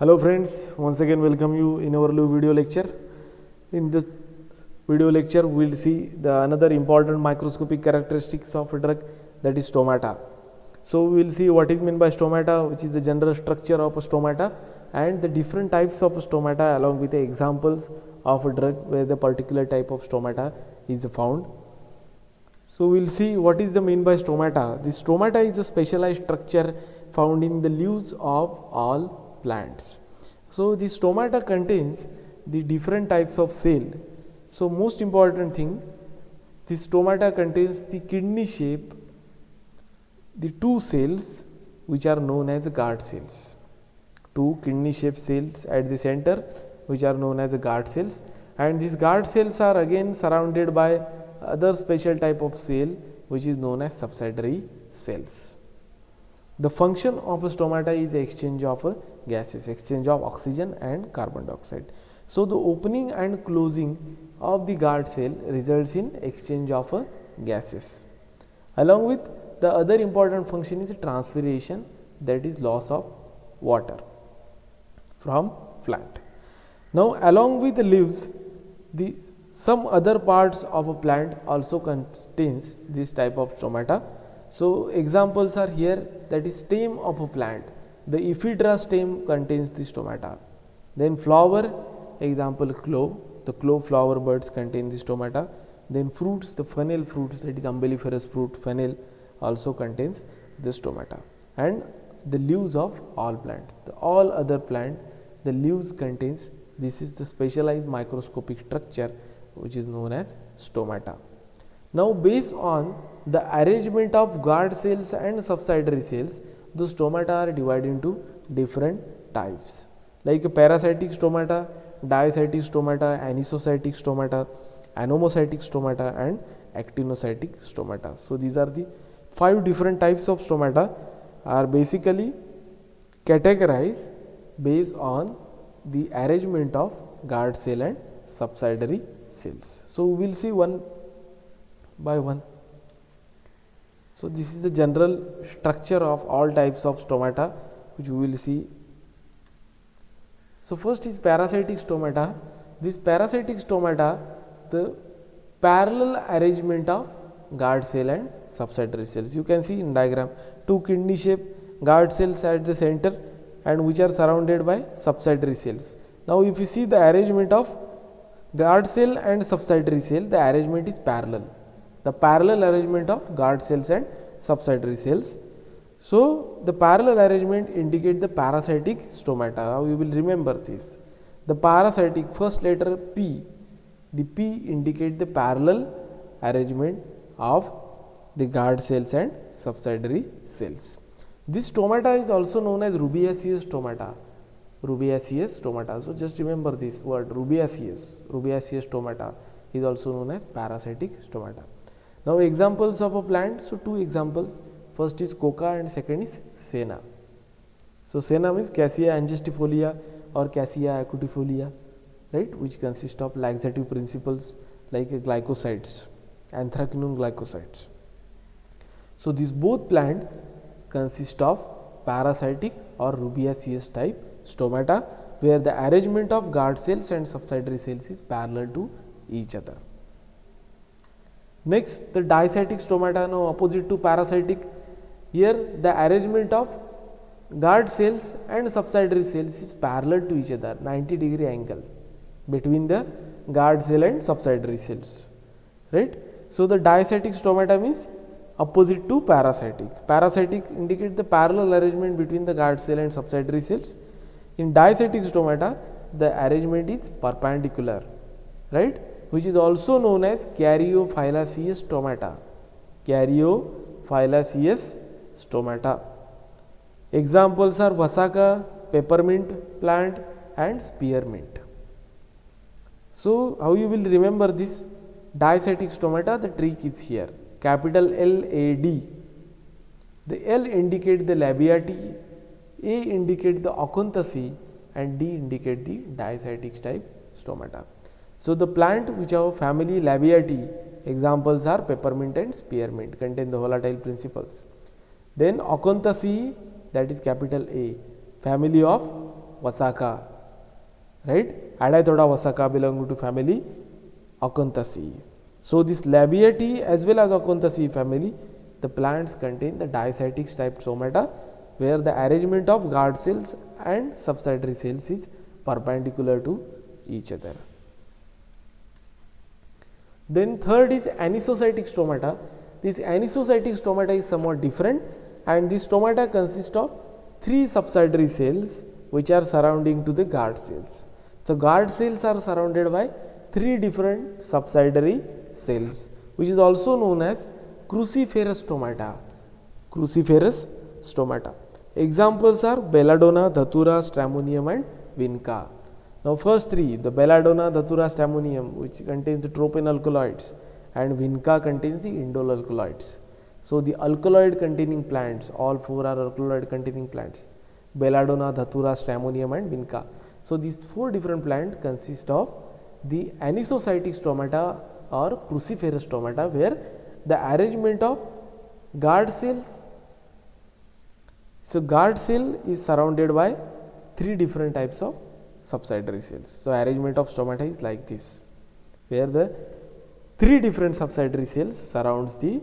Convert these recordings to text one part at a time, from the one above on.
Hello friends, once again welcome you in our new video lecture. In this video lecture we will see the another important microscopic characteristics of a drug, that is stomata. So we will see what is meant by stomata, which is the general structure of a stomata, and the different types of stomata along with the examples of a drug where the particular type of stomata is found. So we will see what is the mean by stomata. The stomata is a specialized structure found in the leaves of all plants. So the stomata contains the different types of cell. So most important thing, the stomata contains the kidney shape, the two cells which are known as guard cells. Two kidney shaped cells at the center which are known as guard cells, and these guard cells are again surrounded by other special type of cell which is known as subsidiary cells. The function of a stomata is exchange of gases, exchange of oxygen and carbon dioxide. So the opening and closing of the guard cell results in exchange of gases. Along with the other important function is transpiration, that is loss of water from plant. Now along with the leaves, some other parts of a plant also contains this type of stomata. So examples are here, that is stem of a plant. The ephedra stem contains the stomata. Then flower, example clove, the clove flower buds contain the stomata. Then fruits, the fennel fruits, that is umbelliferous fruit, fennel also contains the stomata. And the leaves of all plants, all other plant, the leaves contains, this is the specialized microscopic structure which is known as stomata. Now based on the arrangement of guard cells and subsidiary cells, the stomata are divided into different types, like parasitic stomata, diacytic stomata, anisocytic stomata, anomocytic stomata and actinocytic stomata. So these are the 5 different types of stomata are basically categorized based on the arrangement of guard cell and subsidiary cells. So we will see one by one. So this is the general structure of all types of stomata which we will see. So first is parasitic stomata. This parasitic stomata, the parallel arrangement of guard cell and subsidiary cells. You can see in diagram, two kidney shaped guard cells at the center and which are surrounded by subsidiary cells. Now if you see the arrangement of guard cell and subsidiary cell, the arrangement is parallel. The parallel arrangement of guard cells and subsidiary cells. So the parallel arrangement indicate the parasitic stomata. We will remember this. The parasitic, first letter P, the P indicate the parallel arrangement of the guard cells and subsidiary cells. This stomata is also known as rubiaceous stomata. Rubiaceous stomata. So just remember this word, rubiaceous. Rubiaceous stomata is also known as parasitic stomata. Now examples of a plant. So two examples. First is coca and second is senna. So senna means Cassia angustifolia or Cassia acutifolia, right, which consist of laxative principles like glycosides, anthraquinone glycosides. So these both plant consist of parasitic or rubiaceous type stomata, where the arrangement of guard cells and subsidiary cells is parallel to each other. Next, the diacytic stomata, now opposite to parasitic. Here the arrangement of guard cells and subsidiary cells is parallel to each other, 90-degree angle between the guard cell and subsidiary cells, right. So the diacytic stomata means opposite to parasitic. Parasitic indicate the parallel arrangement between the guard cell and subsidiary cells. In diacytic stomata, the arrangement is perpendicular, right, which is also known as caryophyllaceous stomata. Caryophyllaceous stomata. Examples are vasaka, peppermint plant and spearmint. So how you will remember this? Diacytic stomata, the trick is here. Capital LAD. The L indicate the labiati, A indicate the acanthaceae and D indicate the diacytic type stomata. So the plant which have family labiati, examples are peppermint and spearmint, contain the volatile principles. Then acanthaceae, that is capital A, family of Vasaca, right? Adithoda Vasaca belonging to family Acanthaceae. So this Labiatae as well as Acanthaceae family, the plants contain the diacytic type stomata, where the arrangement of guard cells and subsidiary cells is perpendicular to each other. Then third is anisocytic stomata. This anisocytic stomata is somewhat different, and this stomata consists of 3 subsidiary cells which are surrounding to the guard cells. So guard cells are surrounded by 3 different subsidiary cells, which is also known as cruciferous stomata. Cruciferous stomata. Examples are belladonna, datura, stramonium and vinca. Now first 3, the belladonna, datura, stramonium, which contains the tropane alkaloids, and vinca contains the indole alkaloids. So the alkaloid containing plants, all 4 are alkaloid containing plants: belladonna, datura, stramonium and vinca. So these 4 different plants consist of the anisocytic stomata or cruciferous stomata, where the arrangement of guard cells. So guard cell is surrounded by 3 different types of subsidiary cells. So arrangement of stomata is like this, where the 3 different subsidiary cells surrounds the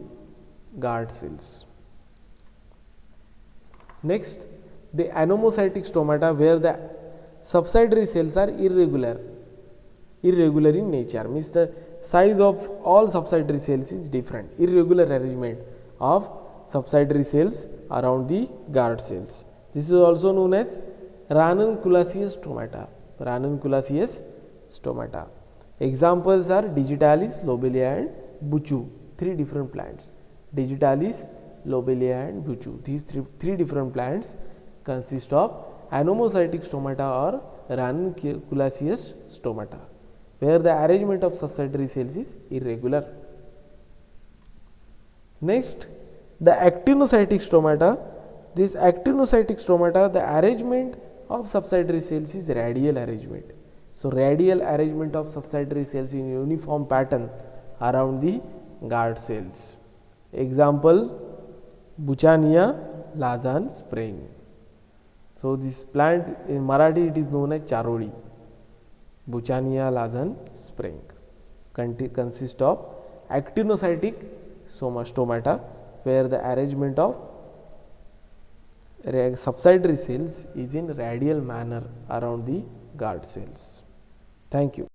guard cells. Next, the anomocytic stomata, where the subsidiary cells are irregular in nature, means the size of all subsidiary cells is different, irregular arrangement of subsidiary cells around the guard cells. This is also known as ranunculus stomata. Examples are digitalis, lobelia and buccu, 3 different plants. Digitalis, lobelia and buccu, these three different plants consist of anomocytic stomata or ranunculus stomata, where the arrangement of subsidiary cells is irregular. Next, the actinocytic stomata. This actinocytic stomata, the arrangement of subsidiary cells is radial arrangement. So radial arrangement of subsidiary cells in uniform pattern around the guard cells. Example, Buchania lazan spring. So this plant in Marathi it is known as charodi. Buchania lazan spring consists of actinocytic stomata, where the arrangement of subsidiary cells is in radial manner around the guard cells. Thank you.